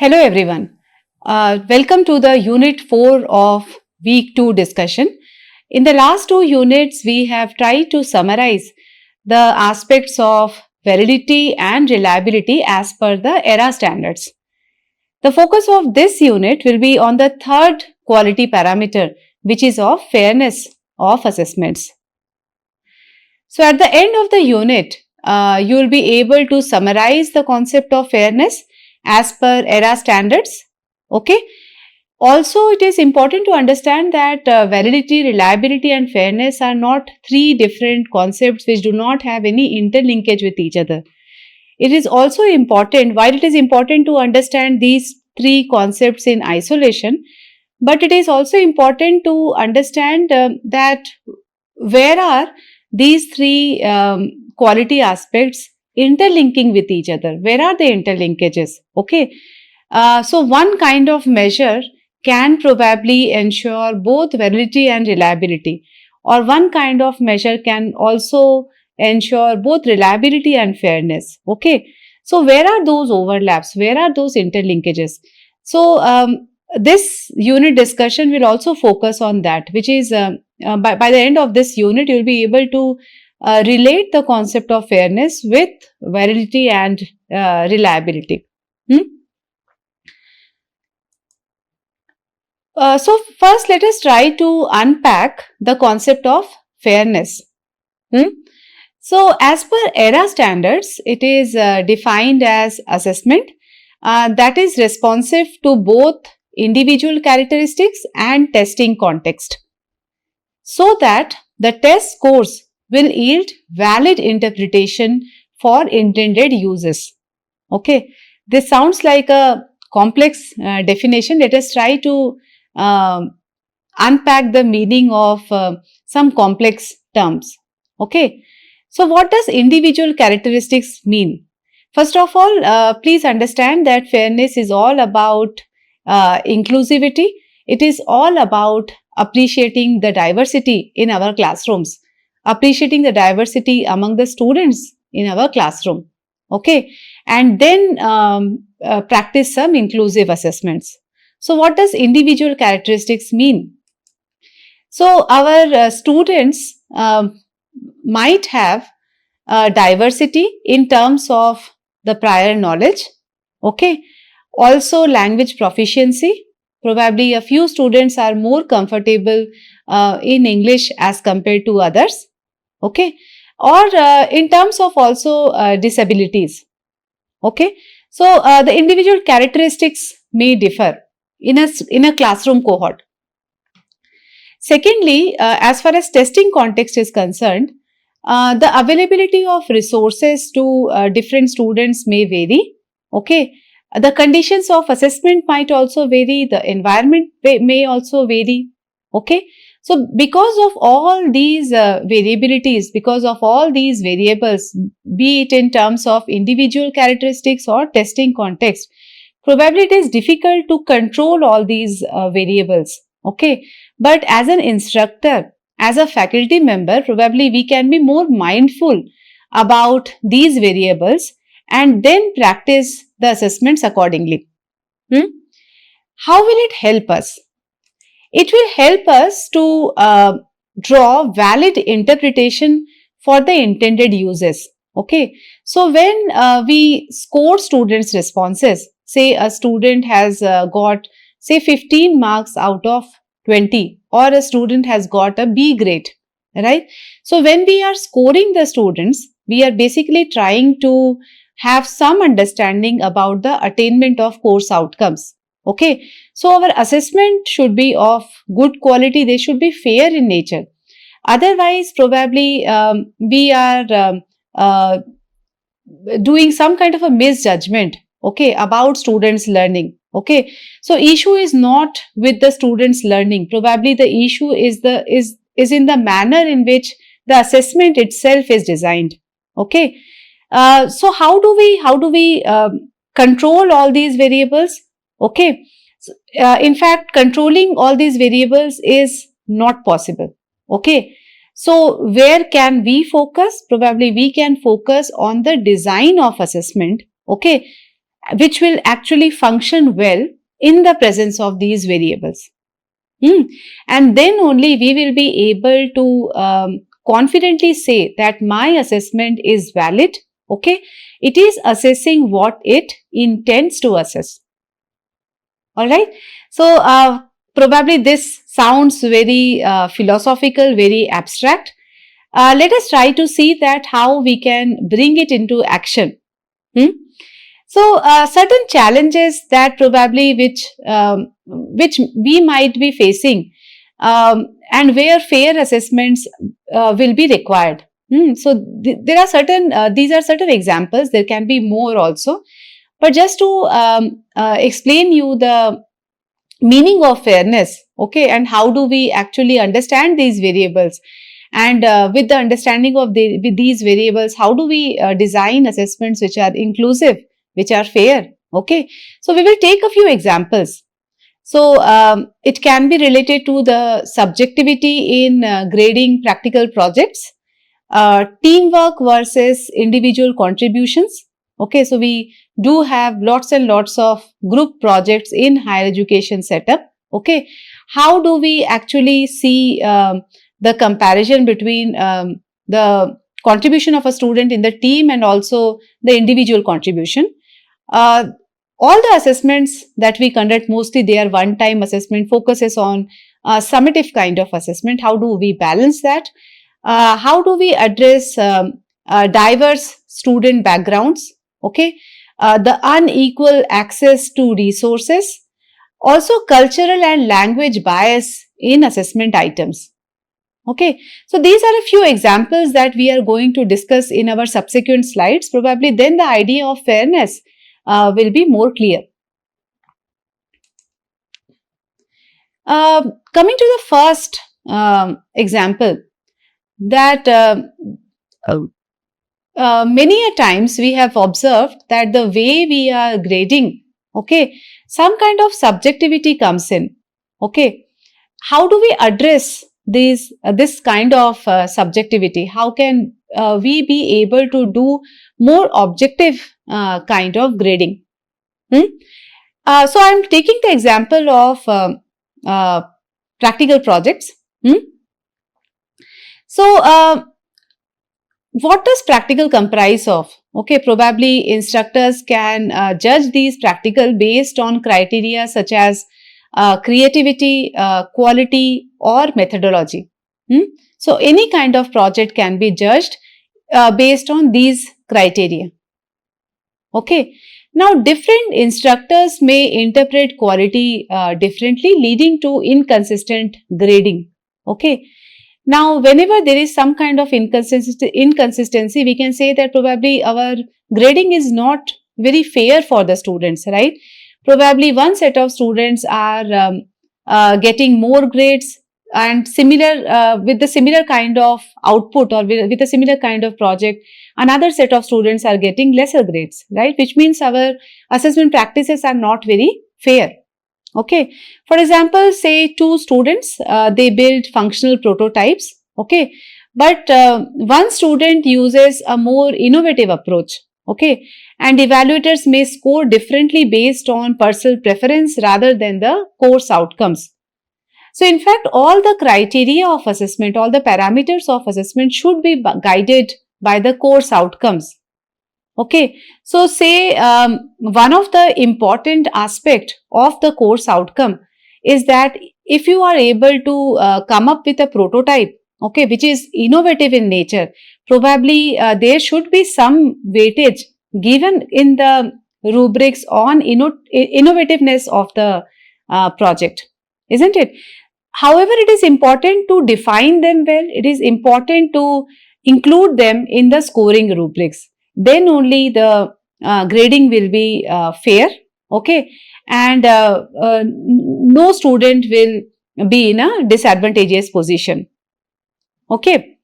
Hello everyone. Welcome to the Unit 4 of Week 2 discussion. In the last two units, we have tried to summarize the aspects of validity and reliability as per the ERA standards. The focus of this unit will be on the third quality parameter, which is of fairness of assessments. So at the end of the unit, you will be able to summarize the concept of fairness as per ERA standards. Okay. Also, it is important to understand that validity, reliability and fairness are not three different concepts which do not have any interlinkage with each other. It is also important, while it is important to understand these three concepts in isolation, but it is also important to understand that where are these three quality aspects interlinking with each other? Where are the interlinkages? Okay. So one kind of measure can probably ensure both validity and reliability, or one kind of measure can also ensure both reliability and fairness. Okay. So where are those overlaps? Where are those interlinkages? So this unit discussion will also focus on that, which is by the end of this unit, you will be able to relate the concept of fairness with validity and reliability. So first, let us try to unpack the concept of fairness. So as per ERA standards, it is defined as assessment that is responsive to both individual characteristics and testing context, so that the test scores will yield valid interpretation for intended uses. Okay, this sounds like a complex definition. Let us try to unpack the meaning of some complex terms. Okay, so what does individual characteristics mean? First of all, please understand that fairness is all about inclusivity. It is all about appreciating the diversity in our classrooms, appreciating the diversity among the students in our classroom. Okay, and then practice some inclusive assessments. So what does individual characteristics mean? So our students might have diversity in terms of the prior knowledge. Okay, also language proficiency. Probably a few students are more comfortable in English as compared to others. Okay, or in terms of also disabilities. Okay, so the individual characteristics may differ in a classroom cohort. Secondly, as far as testing context is concerned, the availability of resources to different students may vary. Okay, the conditions of assessment might also vary. The environment may also vary. Okay, so because of all these variabilities, because of all these variables, be it in terms of individual characteristics or testing context, probably it is difficult to control all these variables. Okay, but as an instructor, as a faculty member, probably we can be more mindful about these variables and then practice the assessments accordingly. How will it help us? It will help us to draw valid interpretation for the intended uses. Okay, so when we score students' responses, say a student has got say 15 marks out of 20, or a student has got a B grade, right? So when we are scoring the students, we are basically trying to have some understanding about the attainment of course outcomes. Okay, so our assessment should be of good quality. They should be fair in nature. Otherwise, probably we are doing some kind of a misjudgment, okay, about students' learning. Okay, so issue is not with the students' learning. Probably the issue is in the manner in which the assessment itself is designed. Okay, so how do we control all these variables? Okay, so, in fact, controlling all these variables is not possible. Okay, so where can we focus? Probably we can focus on the design of assessment. Okay, which will actually function well in the presence of these variables. And then only we will be able to confidently say that my assessment is valid. Okay, it is assessing what it intends to assess. All right. So probably this sounds very philosophical, very abstract. Let us try to see that how we can bring it into action. So certain challenges that probably which we might be facing, and where fair assessments will be required. So there are certain these are certain examples. There can be more also, but just to explain you the meaning of fairness, okay, and how do we actually understand these variables, and with the understanding of with these variables, how do we design assessments which are inclusive, which are fair. Okay, so we will take a few examples. So it can be related to the subjectivity in grading practical projects, teamwork versus individual contributions. Okay, so we do have lots and lots of group projects in higher education setup. Okay, how do we actually see the comparison between the contribution of a student in the team and also the individual contribution? All the assessments that we conduct, mostly they are one-time assessment, focuses on summative kind of assessment. How do we balance that? How do we address diverse student backgrounds? Okay, the unequal access to resources, also cultural and language bias in assessment items. Okay, so these are a few examples that we are going to discuss in our subsequent slides. Probably then the idea of fairness will be more clear. Coming to the first example, that many a times we have observed that the way we are grading, okay, some kind of subjectivity comes in. Okay, how do we address this kind of subjectivity? How can we be able to do more objective kind of grading? So I am taking the example of practical projects. So what does practical comprise of? Okay, probably instructors can judge these practical based on criteria such as creativity, quality, or methodology. So any kind of project can be judged based on these criteria. Okay. Now, different instructors may interpret quality differently, leading to inconsistent grading. Okay. Now, whenever there is some kind of inconsistency, we can say that probably our grading is not very fair for the students, right? Probably one set of students are getting more grades, and similar with the similar kind of output or with a similar kind of project, another set of students are getting lesser grades, right? Which means our assessment practices are not very fair. Okay, for example, say two students, they build functional prototypes. Okay, but one student uses a more innovative approach. Okay, and evaluators may score differently based on personal preference rather than the course outcomes. So in fact, all the criteria of assessment, all the parameters of assessment should be guided by the course outcomes. Okay, so say one of the important aspect of the course outcome is that if you are able to come up with a prototype, okay, which is innovative in nature, probably there should be some weightage given in the rubrics on innovativeness of the project, isn't it? However, it is important to define them well. It is important to include them in the scoring rubrics. Then only the grading will be fair, okay, and no student will be in a disadvantageous position. Okay.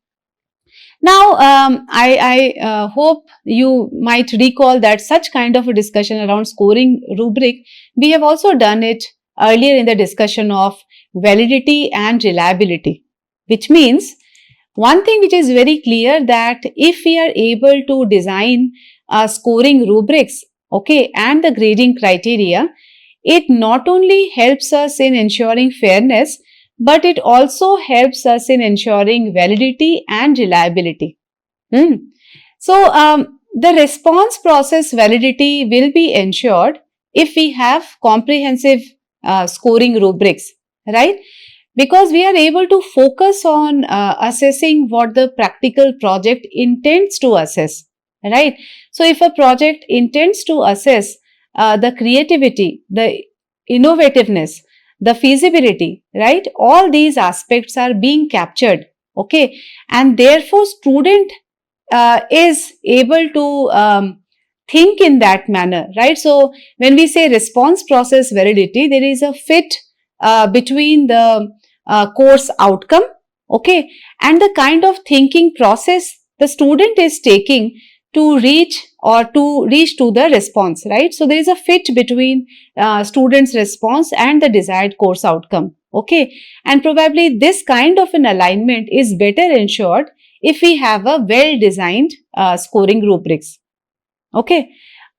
Now, I hope you might recall that such kind of a discussion around scoring rubric, we have also done it earlier in the discussion of validity and reliability, which means one thing which is very clear, that if we are able to design scoring rubrics okay, and the grading criteria, it not only helps us in ensuring fairness, but it also helps us in ensuring validity and reliability. Hmm. So, the response process validity will be ensured if we have comprehensive scoring rubrics, right? Because we are able to focus on assessing what the practical project intends to assess, right? So, if a project intends to assess the creativity, the innovativeness, the feasibility, right? All these aspects are being captured, okay? And therefore, student is able to think in that manner, right? So, when we say response process validity, there is a fit between the course outcome, okay, and the kind of thinking process the student is taking to reach to the response, right? So, there is a fit between student's response and the desired course outcome, okay, and probably this kind of an alignment is better ensured if we have a well designed scoring rubrics, okay.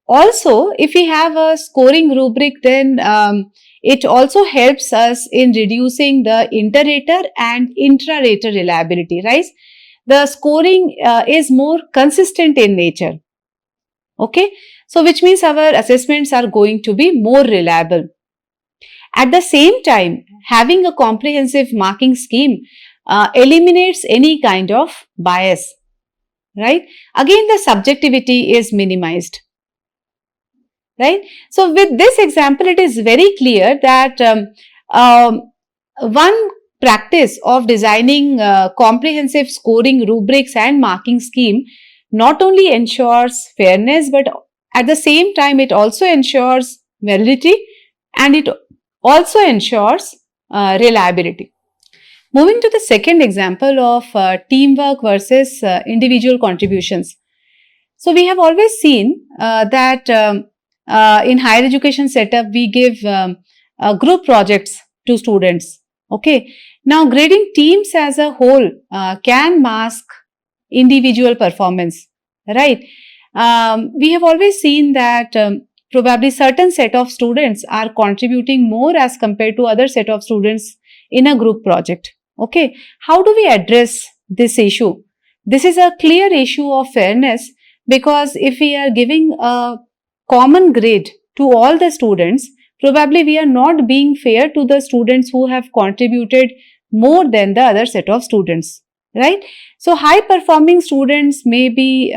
Also, if we have a scoring rubric, then it also helps us in reducing the inter-rater and intra-rater reliability, right? The scoring is more consistent in nature, okay. So, which means our assessments are going to be more reliable. At the same time, having a comprehensive marking scheme eliminates any kind of bias, right? Again, the subjectivity is minimized, right? So, with this example, it is very clear that one practice of designing comprehensive scoring rubrics and marking scheme not only ensures fairness, but at the same time, it also ensures validity and it also ensures reliability. Moving to the second example of teamwork versus individual contributions. So, we have always seen that in higher education setup, we give group projects to students. Okay. Now, grading teams as a whole can mask individual performance, right? We have always seen that probably certain set of students are contributing more as compared to other set of students in a group project. Okay. How do we address this issue? This is a clear issue of fairness, because if we are giving a common grade to all the students, probably we are not being fair to the students who have contributed more than the other set of students, right? So, high performing students may be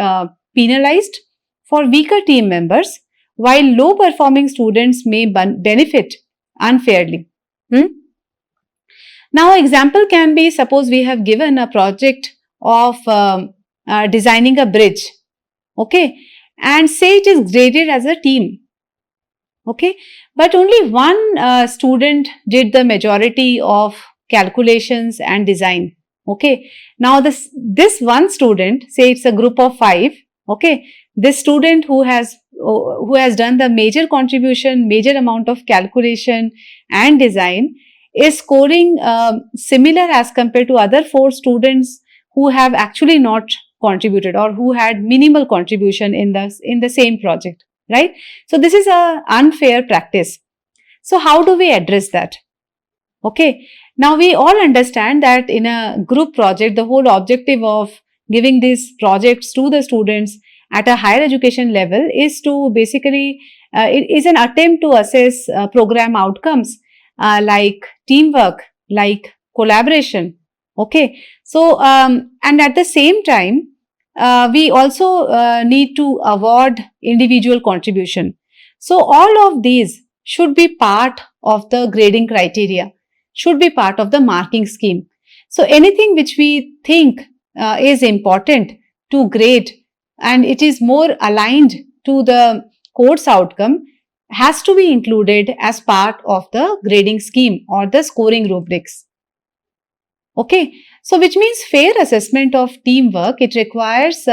penalized for weaker team members, while low performing students may benefit unfairly. Now, example can be, suppose we have given a project of designing a bridge, okay, and say it is graded as a team, okay, but only one student did the majority of calculations and design, okay. Now, this one student, say it's a group of 5, okay, this student who has done the major contribution, major amount of calculation and design, is scoring similar as compared to other 4 students who have actually not contributed or who had minimal contribution in the same project, right? So, this is a unfair practice. So, how do we address that? Okay. Now, we all understand that in a group project, the whole objective of giving these projects to the students at a higher education level is to basically, it is an attempt to assess program outcomes like teamwork, like collaboration, okay. So, and at the same time, we also need to award individual contribution. So, all of these should be part of the grading criteria, should be part of the marking scheme. So, anything which we think is important to grade and it is more aligned to the course outcome has to be included as part of the grading scheme or the scoring rubrics. Okay. So, which means fair assessment of teamwork, it requires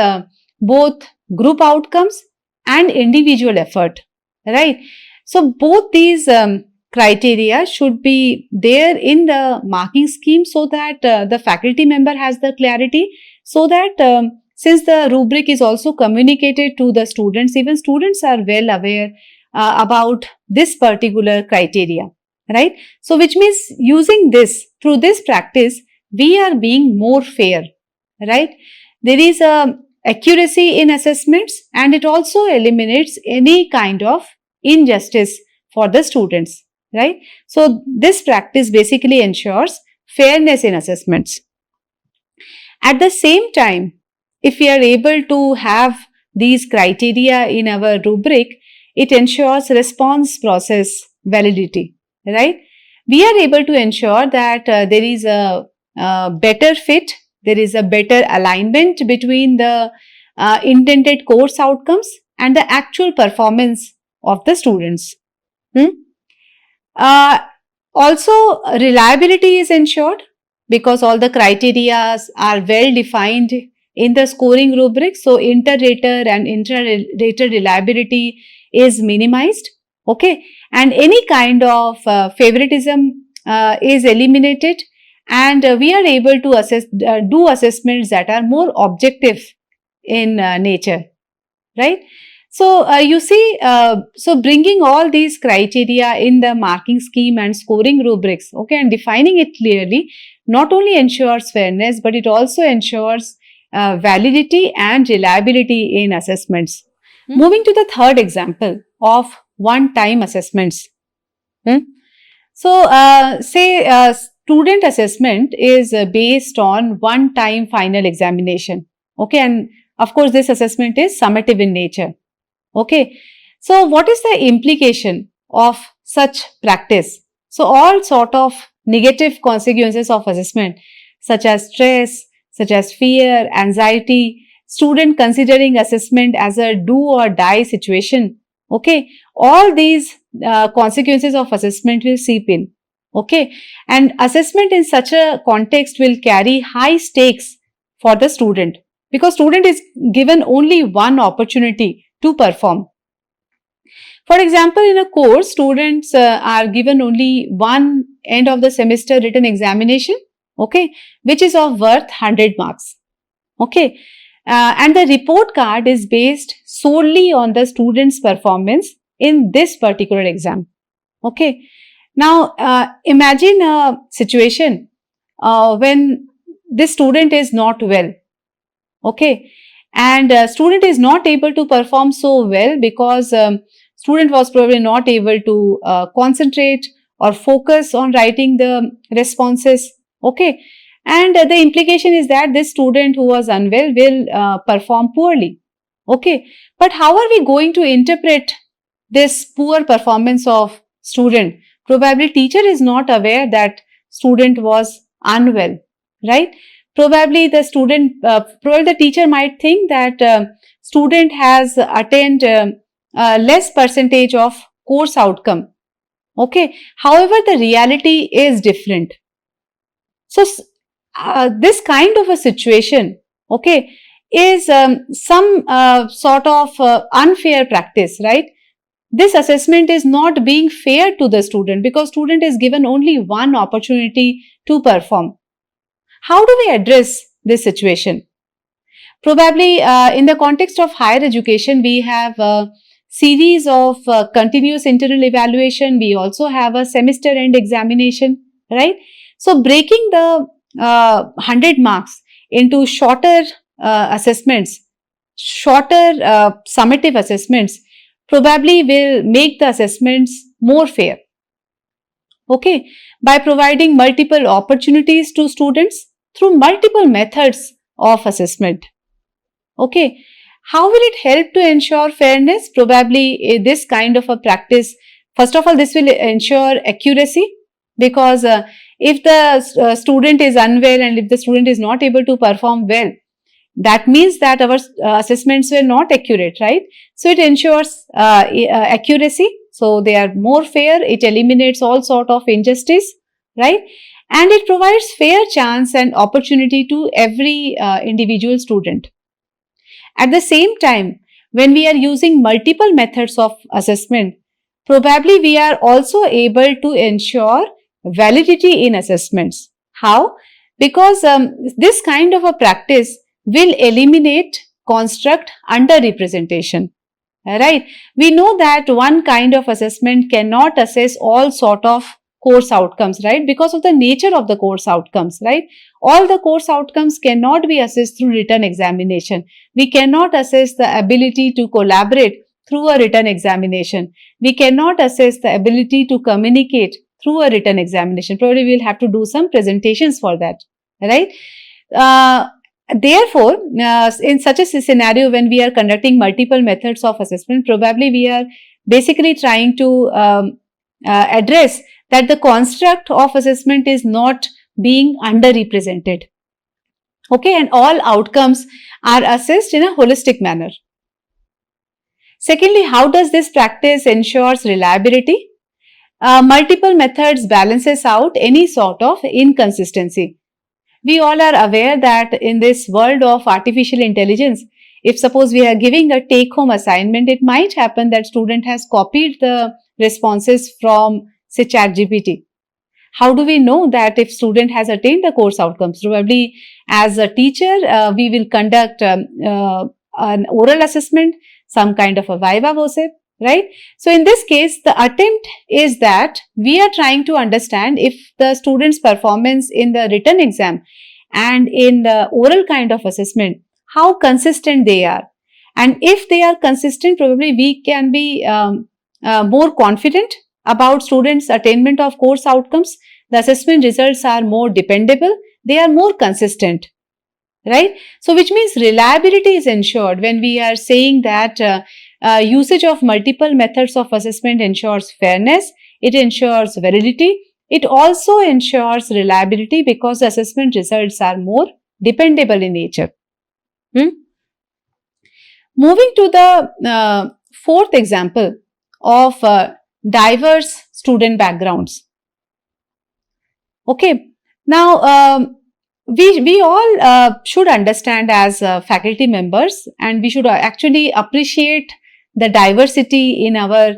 both group outcomes and individual effort, right? So, both these criteria should be there in the marking scheme so that the faculty member has the clarity, so that since the rubric is also communicated to the students, even students are well aware about this particular criteria, right? So, which means using this, through this practice, we are being more fair, right? There is a accuracy in assessments, and it also eliminates any kind of injustice for the students, right? So, this practice basically ensures fairness in assessments. At the same time, if we are able to have these criteria in our rubric, it ensures response process validity, right? We are able to ensure that there is a better fit, there is a better alignment between the intended course outcomes and the actual performance of the students. Hmm? Uh, Also, reliability is ensured because all the criteria are well defined in the scoring rubric. So, inter-rater and intra-rater reliability is minimized. Okay, and any kind of favoritism is eliminated, and we are able to do assessments that are more objective in nature, right? So, you see, so bringing all these criteria in the marking scheme and scoring rubrics, okay, and defining it clearly, not only ensures fairness, but it also ensures validity and reliability in assessments. Moving to the third example of one-time assessments. So, say student assessment is based on one-time final examination, okay, and of course, this assessment is summative in nature. Okay, so what is the implication of such practice? So, all sort of negative consequences of assessment, such as stress, such as fear, anxiety, student considering assessment as a do or die situation. Okay, all these consequences of assessment will seep in. Okay, and assessment in such a context will carry high stakes for the student because student is given only one opportunity to perform. For example, in a course, students are given only one end of the semester written examination, okay, which is of worth 100 marks, okay, and the report card is based solely on the student's performance in this particular exam, okay. Now, imagine a situation when this student is not well, okay, and student is not able to perform so well because student was probably not able to concentrate or focus on writing the responses, okay, and the implication is that this student who was unwell will perform poorly, okay. But how are we going to interpret this poor performance of student? Probably teacher is not aware that student was unwell, right? Probably the student, probably the teacher might think that student has attained less percentage of course outcome, okay. However, the reality is different. So, this kind of a situation, okay, is some sort of unfair practice, right? This assessment is not being fair to the student because student is given only one opportunity to perform. How do we address this situation? Probably in the context of higher education, we have a series of continuous internal evaluation. We also have a semester end examination, right? So, breaking the 100 marks into shorter assessments, shorter summative assessments, probably will make the assessments more fair, okay, by providing multiple opportunities to students through multiple methods of assessment, okay. How will it help to ensure fairness? Probably this kind of a practice, first of all, this will ensure accuracy because if the student is unwell and if the student is not able to perform well, that means that our assessments were not accurate, right? So, it ensures accuracy. So, they are more fair. It eliminates all sort of injustice, right? And it provides fair chance and opportunity to every individual student. At the same time, when we are using multiple methods of assessment, probably we are also able to ensure validity in assessments. How? Because this kind of a practice will eliminate construct underrepresentation. Right? We know that one kind of assessment cannot assess all sort of course outcomes, right? Because of the nature of the course outcomes, right? All the course outcomes cannot be assessed through written examination. We cannot assess the ability to collaborate through a written examination. We cannot assess the ability to communicate through a written examination. Probably we'll have to do some presentations for that, right? Uh, Therefore, in such a scenario, when we are conducting multiple methods of assessment, probably we are basically trying to address that the construct of assessment is not being underrepresented. Okay, and all outcomes are assessed in a holistic manner. Secondly, how does this practice ensures reliability? Multiple methods balances out any sort of inconsistency. We all are aware that in this world of artificial intelligence, if suppose we are giving a take-home assignment, it might happen that student has copied the responses from, say, ChatGPT. How do we know that if student has attained the course outcomes? Probably as a teacher, we will conduct an oral assessment, some kind of a viva voce, right? So in this case, the attempt is that we are trying to understand if the student's performance in the written exam and in the oral kind of assessment, how consistent they are. And if they are consistent, probably we can be more confident about students' attainment of course outcomes. The assessment results are more dependable, they are more consistent, right? So which means reliability is ensured when we are saying that usage of multiple methods of assessment ensures fairness, it ensures validity, it also ensures reliability because the assessment results are more dependable in nature. Moving to the fourth example of diverse student backgrounds. Okay, now we all should understand as faculty members, and we should actually appreciate the diversity in our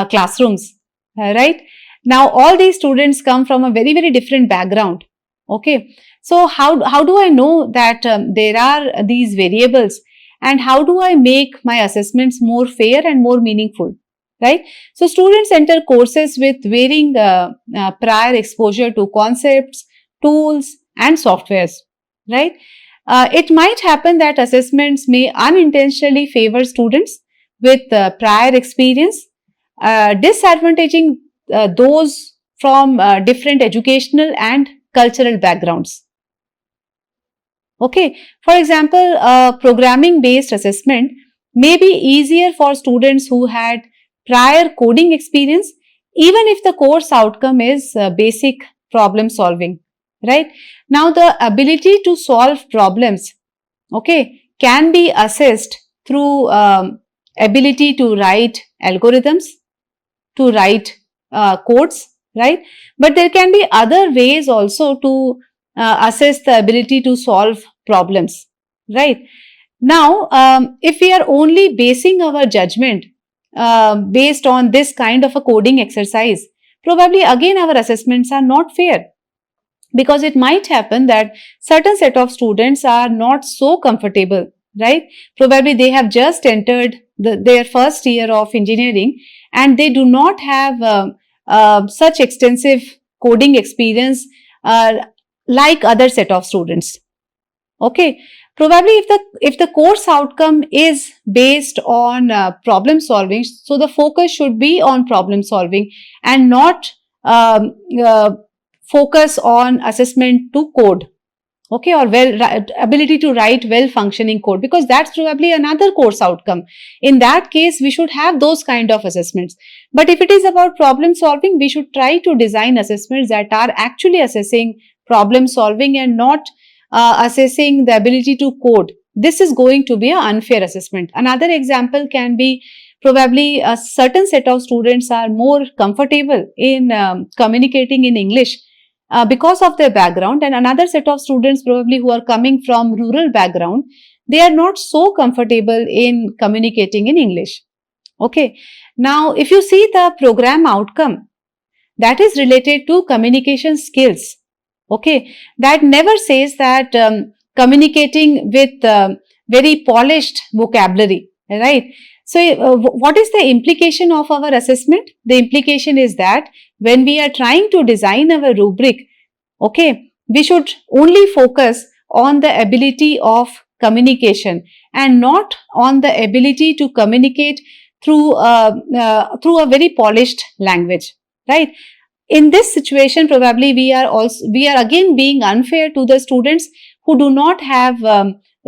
classrooms, right? Now all these students come from a very, very different background. Okay, so how do I know that there are these variables, and how do I make my assessments more fair and more meaningful? Right? So students enter courses with varying prior exposure to concepts, tools and softwares, right? It might happen that assessments may unintentionally favor students with prior experience, disadvantaging those from different educational and cultural backgrounds. Okay, for example, programming based assessment may be easier for students who had prior coding experience, even if the course outcome is basic problem solving, right? Now, the ability to solve problems, okay, can be assessed through ability to write algorithms, to write codes, right? But there can be other ways also to assess the ability to solve problems, right? Now, if we are only basing our judgment based on this kind of a coding exercise, probably again our assessments are not fair, because it might happen that certain set of students are not so comfortable, right? Probably they have just entered their first year of engineering and they do not have such extensive coding experience like other set of students. Okay, probably if the course outcome is based on problem solving, so the focus should be on problem solving and not focus on assessment to code, okay, or ability to write well functioning code, because that's probably another course outcome. In that case, we should have those kind of assessments. But if it is about problem solving, we should try to design assessments that are actually assessing problem solving and not assessing the ability to code. This is going to be an unfair assessment. Another example can be probably a certain set of students are more comfortable in communicating in English because of their background, and another set of students probably who are coming from rural background, they are not so comfortable in communicating in English. Okay. Now, if you see the program outcome that is related to communication skills, okay, that never says that communicating with very polished vocabulary, right? So, what is the implication of our assessment? The implication is that when we are trying to design our rubric, okay, we should only focus on the ability of communication and not on the ability to communicate through a very polished language, right? In this situation, probably we are again being unfair to the students who do not have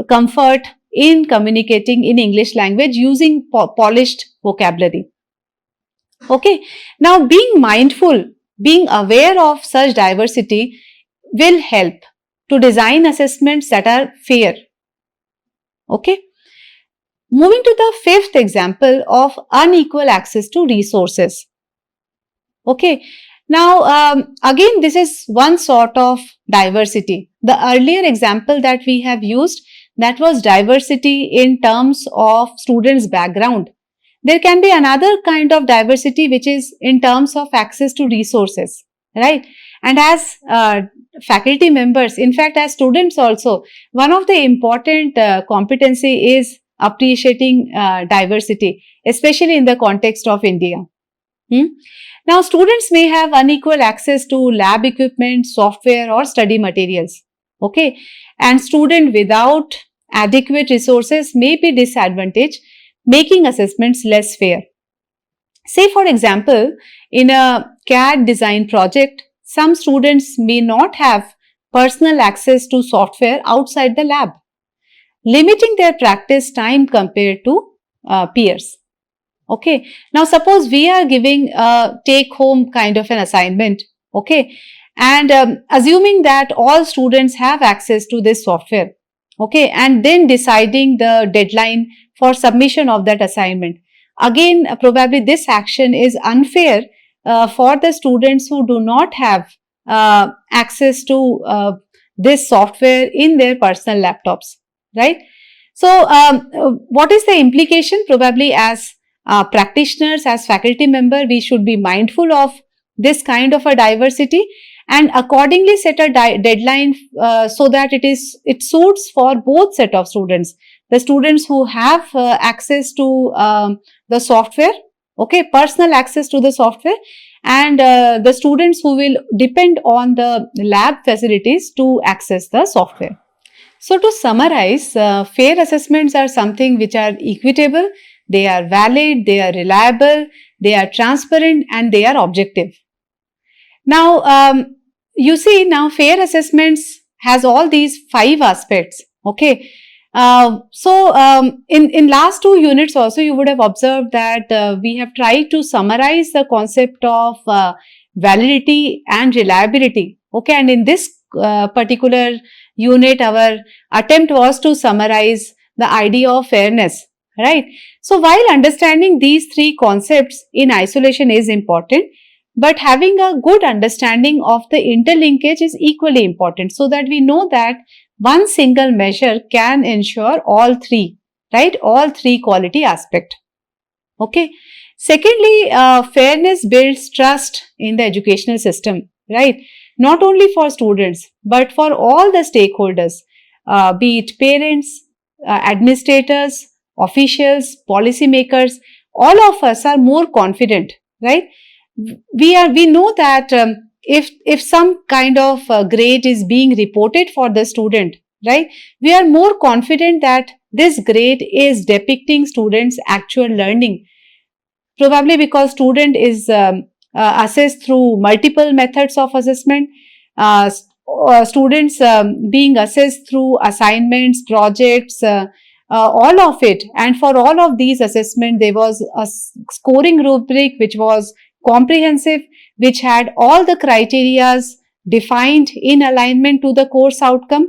comfort in communicating in English language using polished vocabulary. Okay, now being mindful, being aware of such diversity will help to design assessments that are fair. Okay, moving to the fifth example of unequal access to resources. Okay, now again this is one sort of diversity. The earlier example that we have used, that was diversity in terms of students' background. There can be another kind of diversity which is in terms of access to resources, right? And as faculty members, in fact as students also, one of the important competency is appreciating diversity, especially in the context of India. Now students may have unequal access to lab equipment, software or study materials, okay, and student without adequate resources may be disadvantaged, making assessments less fair. Say for example, in a CAD design project, some students may not have personal access to software outside the lab, limiting their practice time compared to peers. Okay, now suppose we are giving a take-home kind of an assignment, okay, and assuming that all students have access to this software, okay, and then deciding the deadline for submission of that assignment. Again, probably this action is unfair for the students who do not have access to this software in their personal laptops, right? So, what is the implication? Probably as practitioners, as faculty member, we should be mindful of this kind of a diversity and accordingly set a deadline so that it suits for both set of students. The students who have access to the software, okay, personal access to the software, and the students who will depend on the lab facilities to access the software. So to summarize, fair assessments are something which are equitable, they are valid, they are reliable, they are transparent and they are objective. Now, you see, now fair assessments has all these 5 aspects, okay. In last 2 units also you would have observed that we have tried to summarize the concept of validity and reliability, okay, and in this particular unit our attempt was to summarize the idea of fairness, right? So while understanding these 3 concepts in isolation is important, but having a good understanding of the interlinkage is equally important so that we know that one single measure can ensure all 3, right? All 3 quality aspects. Okay. Secondly, fairness builds trust in the educational system, right? Not only for students, but for all the stakeholders, be it parents, administrators, officials, policymakers, all of us are more confident, right? We know that if some kind of grade is being reported for the student, right, we are more confident that this grade is depicting students' actual learning. Probably because student is assessed through multiple methods of assessment, students being assessed through assignments, projects, all of it. And for all of these assessment, there was a scoring rubric which was comprehensive, which had all the criterias defined in alignment to the course outcome.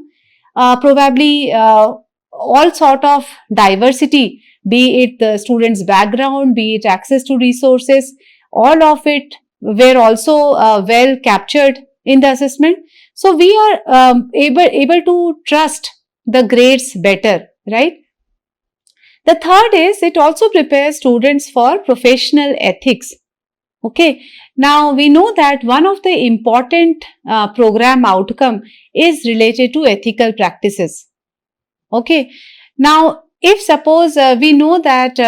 Probably all sort of diversity, be it the student's background, be it access to resources, all of it were also well captured in the assessment. So we are able to trust the grades better, right? The third is it also prepares students for professional ethics. Okay, now we know that one of the important program outcome is related to ethical practices, Okay. Now, if suppose we know that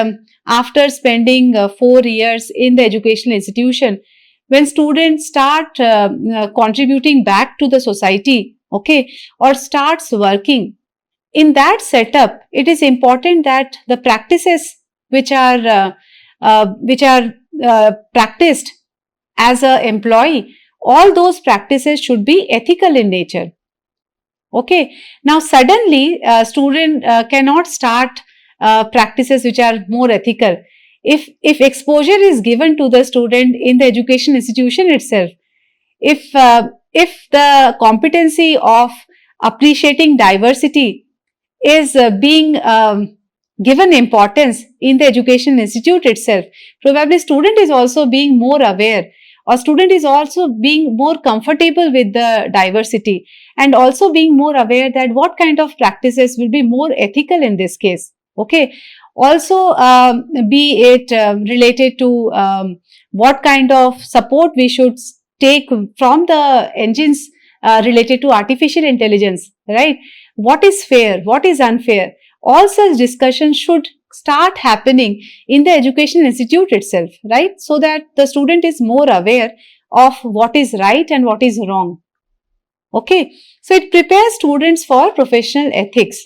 after spending 4 years in the educational institution, when students start contributing back to the society, okay, or starts working, in that setup, it is important that the practices which are practiced as a employee, all those practices should be ethical in nature. Okay. Now, suddenly, student cannot start practices which are more ethical. If exposure is given to the student in the education institution itself, if the competency of appreciating diversity is being given importance in the education institute itself, probably student is also being more aware, or student is also being more comfortable with the diversity, and also being more aware that what kind of practices will be more ethical in this case. Okay. Also, be it related to what kind of support we should take from the engines related to artificial intelligence, right? What is fair, what is unfair, all such discussions should start happening in the education institute itself, right? So that the student is more aware of what is right and what is wrong. Okay. So it prepares students for professional ethics.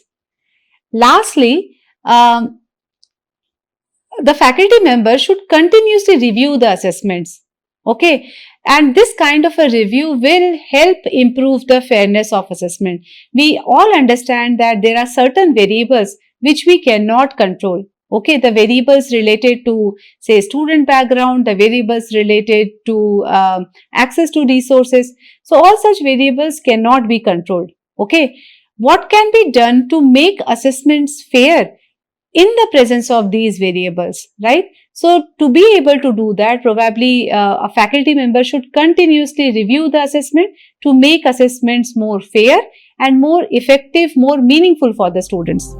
Lastly, the faculty member should continuously review the assessments. Okay. And this kind of a review will help improve the fairness of assessment. We all understand that there are certain variables which we cannot control. Okay, the variables related to, say, student background, the variables related to access to resources. So, all such variables cannot be controlled. Okay, what can be done to make assessments fair in the presence of these variables, right? So, to be able to do that, probably a faculty member should continuously review the assessment to make assessments more fair and more effective, more meaningful for the students.